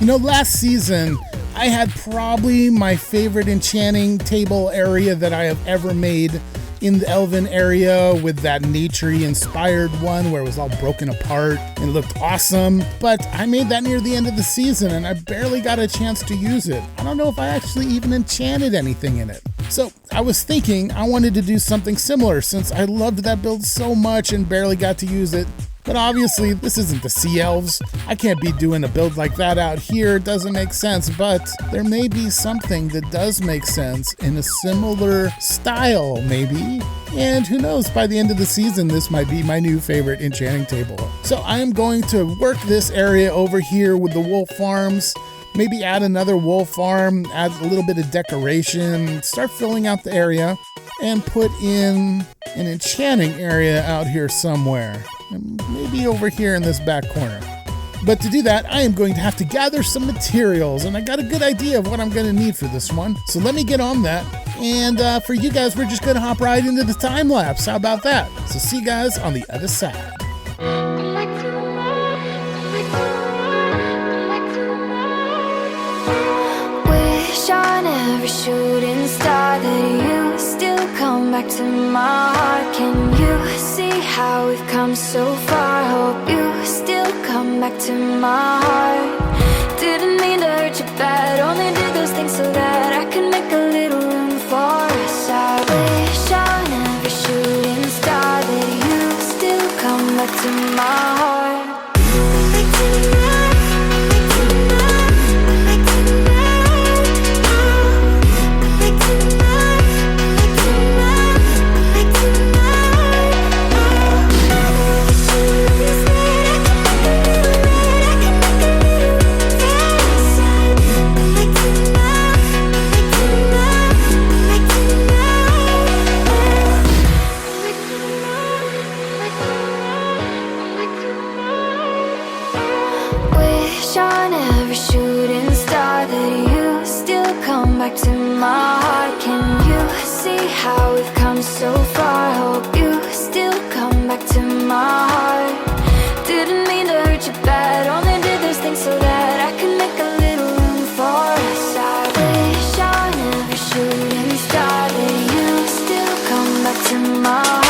You know, last season, I had probably my favorite enchanting table area that I have ever made in the Elven area, with that nature-y inspired one where it was all broken apart and looked awesome. But I made that near the end of the season and I barely got a chance to use it. I don't know if I actually even enchanted anything in it. So I was thinking I wanted to do something similar since I loved that build so much and barely got to use it. But obviously, this isn't the Sea Elves. I can't be doing a build like that out here. It doesn't make sense, but there may be something that does make sense in a similar style, maybe. And who knows, by the end of the season, this might be my new favorite enchanting table. So I am going to work this area over here with the wolf farms. Maybe add another wolf farm, add a little bit of decoration, start filling out the area, and put in an enchanting area out here somewhere. Maybe over here in this back corner. But to do that, I am going to have to gather some materials, and I got a good idea of what I'm going to need for this one. So let me get on that. And for you guys, we're just going to hop right into the time lapse. How about that? So see you guys on the other side. Wish on every shooting star that you still come back to my heart. Can you see how we've come so far? Hope you still come back to my heart. Didn't mean to hurt you bad, only did those things so that I could make a little room for us. I wish on every shooting star that you still come back to my heart. Back to my heart. Can you see how we've come so far? Hope you still come back to my heart. Didn't mean to hurt you bad, only did those things so that I could make a little room for us. I wish on every shooting star that you still come back to my heart.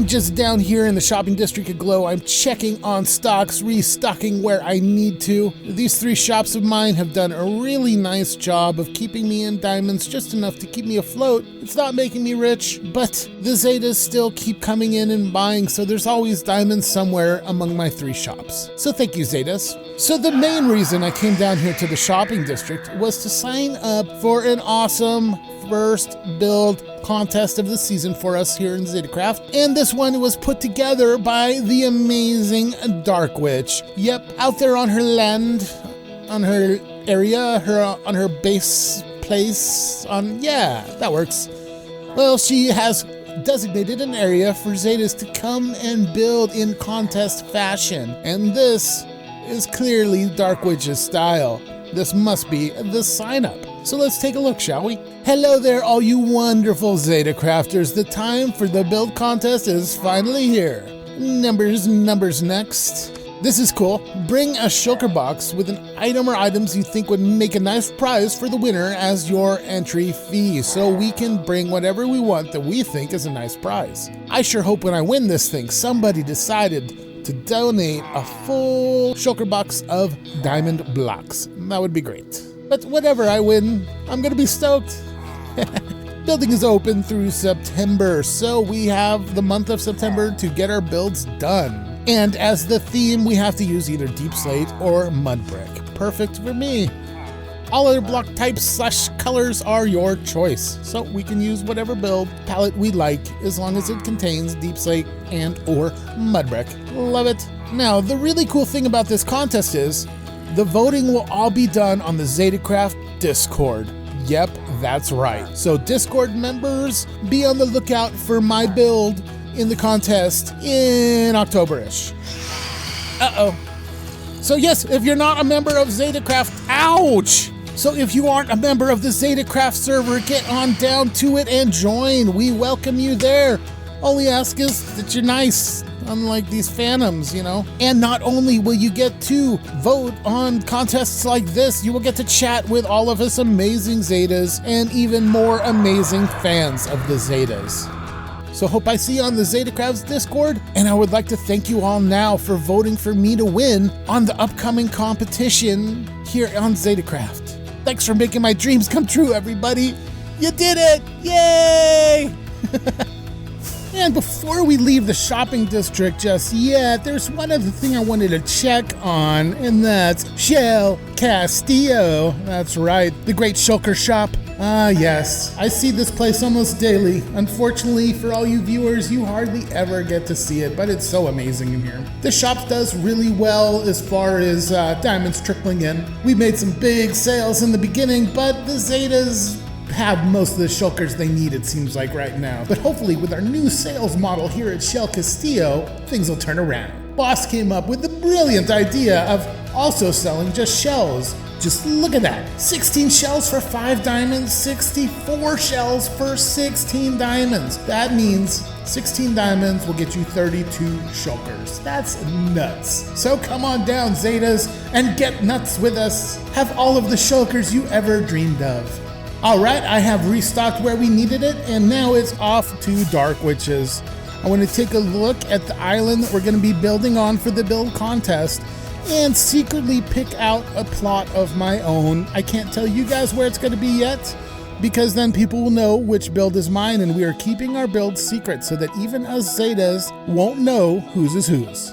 Just down here in the shopping district of Glow, I'm checking on stocks, restocking where I need to. These three shops of mine have done a really nice job of keeping me in diamonds, just enough to keep me afloat. It's not making me rich, but the Zetas still keep coming in and buying, so there's always diamonds somewhere among my three shops. So thank you, Zetas. So the main reason I came down here to the shopping district was to sign up for an awesome first build contest of the season for us here in ZetaCraft, and this one was put together by the amazing Darkwytch. Yep, out there on her land, on her area, on her base place, yeah, that works. Well, she has designated an area for Zetas to come and build in contest fashion, and this is clearly Darkwytch's style. This must be the sign-up. So let's take a look, shall we? Hello there, all you wonderful Zeta crafters. The time for the build contest is finally here. Numbers next. This is cool. Bring a shulker box with an item or items you think would make a nice prize for the winner as your entry fee, so we can bring whatever we want that we think is a nice prize. I sure hope when I win this thing, somebody decided to donate a full shulker box of diamond blocks. That would be great. But whatever I win, I'm gonna be stoked. Building is open through September, so we have the month of September to get our builds done. And as the theme, we have to use either deep slate or mud brick. Perfect for me. All other block types / colors are your choice, so we can use whatever build palette we like as long as it contains deep slate and or mud brick. Love it. Now, the really cool thing about this contest is The voting will all be done on the ZetaCraft Discord. Yep, that's right. So Discord members, be on the lookout for my build in the contest in October-ish. Uh-oh. So yes, if you're not a member of ZetaCraft, ouch! So if you aren't a member of the ZetaCraft server, get on down to it and join. We welcome you there. All we ask is that you're nice, unlike these phantoms, you know? And not only will you get to vote on contests like this, you will get to chat with all of us amazing Zetas and even more amazing fans of the Zetas. So hope I see you on the ZetaCraft's Discord, and I would like to thank you all now for voting for me to win on the upcoming competition here on ZetaCraft. Thanks for making my dreams come true, everybody. You did it! Yay! And before we leave the shopping district just yet, there's one other thing I wanted to check on, and that's Shell Castillo. That's right, the great shulker shop. Ah, yes. I see this place almost daily. Unfortunately, for all you viewers, you hardly ever get to see it, but it's so amazing in here. The shop does really well as far as diamonds trickling in. We made some big sales in the beginning, but the Zetas have most of the shulkers they need, it seems like right now. But hopefully with our new sales model here at Shell Castillo, things will turn around. Boss came up with the brilliant idea of also selling just shells. Just look at that. 16 shells for 5 diamonds, 64 shells for 16 diamonds. That means 16 diamonds will get you 32 shulkers. That's nuts. So come on down, Zetas, and get nuts with us. Have all of the shulkers you ever dreamed of. All right, I have restocked where we needed it, and now it's off to Darkwych's. I want to take a look at the island that we're going to be building on for the build contest and secretly pick out a plot of my own. I can't tell you guys where it's going to be yet, because then people will know which build is mine, and we are keeping our build secret so that even us Zetas won't know whose is whose.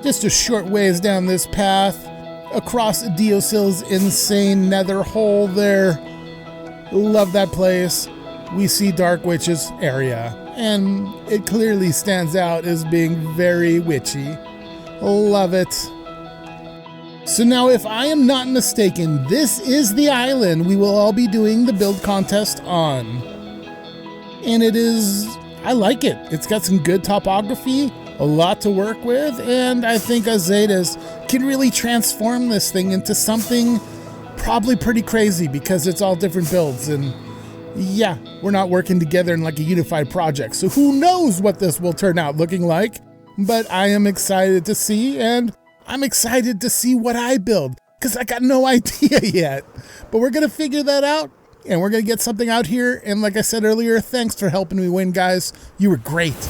Just a short ways down this path, across Diosil's insane nether hole there. Love that place. We see Darkwych's area, and it clearly stands out as being very witchy. Love it. So now, if I am not mistaken, this is the island we will all be doing the build contest on. And it is, I like it. It's got some good topography, a lot to work with, and I think us Zetas can really transform this thing into something probably pretty crazy because it's all different builds, and yeah, we're not working together in like a unified project, so who knows what this will turn out looking like. But I am excited to see, and I'm excited to see what I build because I got no idea yet, but we're gonna figure that out, and we're gonna get something out here. And like I said earlier, thanks for helping me win, guys. You were great.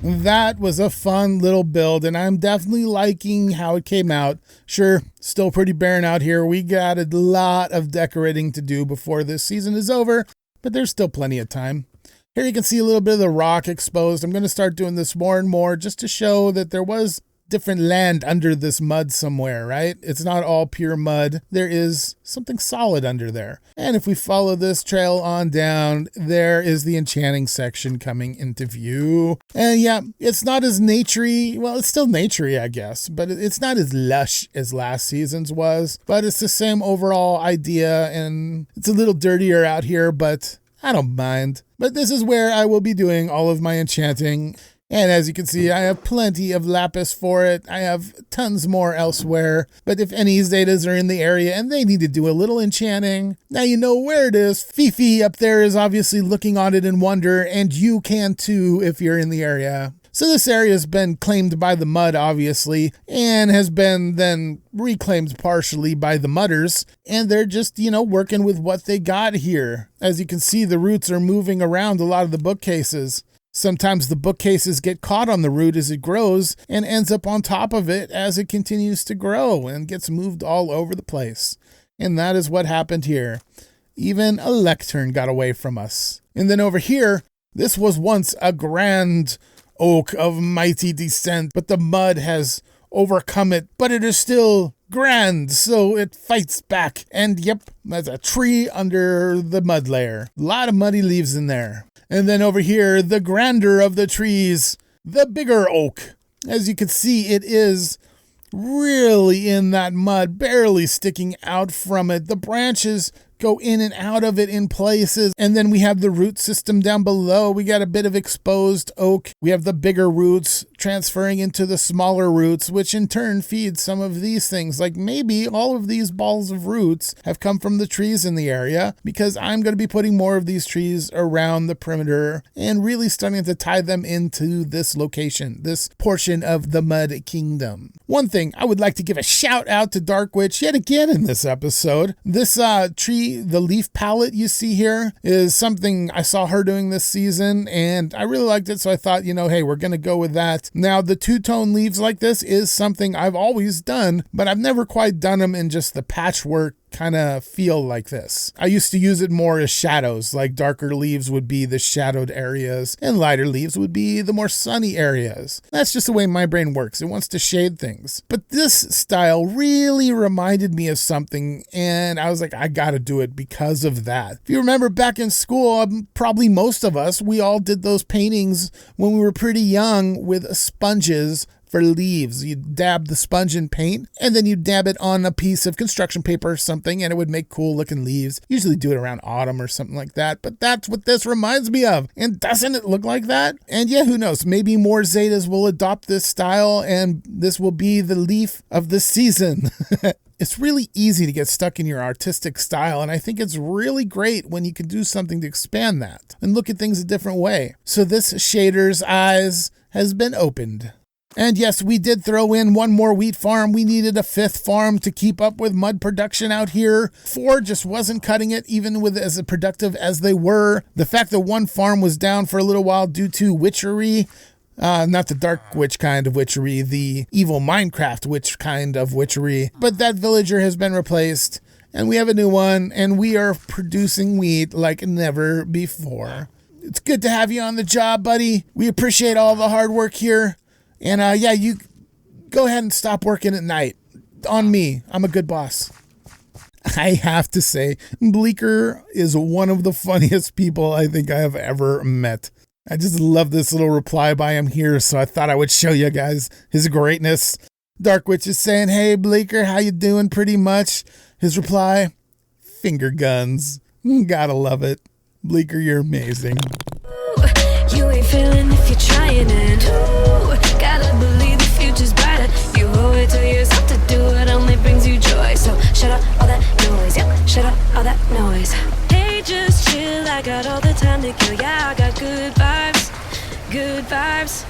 That was a fun little build, and I'm definitely liking how it came out. Sure, still pretty barren out here. We got a lot of decorating to do before this season is over, but there's still plenty of time. Here you can see a little bit of the rock exposed. I'm going to start doing this more and more just to show that there was different land under this mud somewhere, right? It's not all pure mud. There is something solid under there. And if we follow this trail on down, there is the enchanting section coming into view. And yeah, it's not as naturey. Well, it's still naturey, I guess, but it's not as lush as last season's was, but it's the same overall idea, and it's a little dirtier out here, but I don't mind. But this is where I will be doing all of my enchanting. And as you can see, I have plenty of lapis for it. I have tons more elsewhere. But if any Zetas are in the area and they need to do a little enchanting, now you know where it is. Fifi up there is obviously looking on it in wonder, and you can too if you're in the area. So this area has been claimed by the mud, obviously, and has been then reclaimed partially by the mudders. And they're just, working with what they got here. As you can see, the roots are moving around a lot of the bookcases. Sometimes the bookcases get caught on the root as it grows and ends up on top of it as it continues to grow and gets moved all over the place. And that is what happened here. Even a lectern got away from us. And then over here, this was once a grand oak of mighty descent, but the mud has overcome it, but it is still grand, so it fights back. And yep, there's a tree under the mud layer. A lot of muddy leaves in there. And then over here, the grander of the trees, the bigger oak. As you can see, it is really in that mud, barely sticking out from it. The branches go in and out of it in places. And then we have the root system down below. We got a bit of exposed oak. We have the bigger roots transferring into the smaller roots, which in turn feeds some of these things. Like maybe all of these balls of roots have come from the trees in the area, because I'm going to be putting more of these trees around the perimeter and really starting to tie them into this location, this portion of the Mud Kingdom. One thing I would like to give a shout out to Darkwytch yet again in this episode. This tree, the leaf palette you see here, is something I saw her doing this season, and I really liked it, so I thought, hey, we're going to go with that. Now, the two-tone leaves like this is something I've always done, but I've never quite done them in just the patchwork kind of feel like this. I used to use it more as shadows, like darker leaves would be the shadowed areas and lighter leaves would be the more sunny areas. That's just the way my brain works. It wants to shade things. But this style really reminded me of something, and I was like, I gotta do it because of that. If you remember back in school, probably most of us, we all did those paintings when we were pretty young with sponges for leaves. You dab the sponge in paint, and then you dab it on a piece of construction paper or something, and it would make cool looking leaves. Usually do it around autumn or something like that, but that's what this reminds me of. And doesn't it look like that? And yeah, who knows? Maybe more Zetas will adopt this style, and this will be the leaf of the season. It's really easy to get stuck in your artistic style, and I think it's really great when you can do something to expand that and look at things a different way. So this shader's eyes has been opened. And yes, we did throw in one more wheat farm. We needed a 5th farm to keep up with mud production out here. 4 just wasn't cutting it, even with as productive as they were. The fact that one farm was down for a little while due to witchery, not the Darkwytch kind of witchery, the evil Minecraft witch kind of witchery. But that villager has been replaced, and we have a new one, and we are producing wheat like never before. It's good to have you on the job, buddy. We appreciate all the hard work here. And yeah, you go ahead and stop working at night. On me. I'm a good boss. I have to say, Bleaker is one of the funniest people I think I have ever met. I just love this little reply by him here, so I thought I would show you guys his greatness. Darkwytch is saying, "Hey, Bleaker, how you doing?" Pretty much. His reply, "Finger guns." Gotta love it. Bleaker, you're amazing. You ain't feeling if you're trying it. Ooh, gotta believe the future's brighter. You owe it to yourself to do what only brings you joy. So shut up all that noise, yep, shut up all that noise. Hey, just chill, I got all the time to kill. Yeah, I got good vibes, good vibes.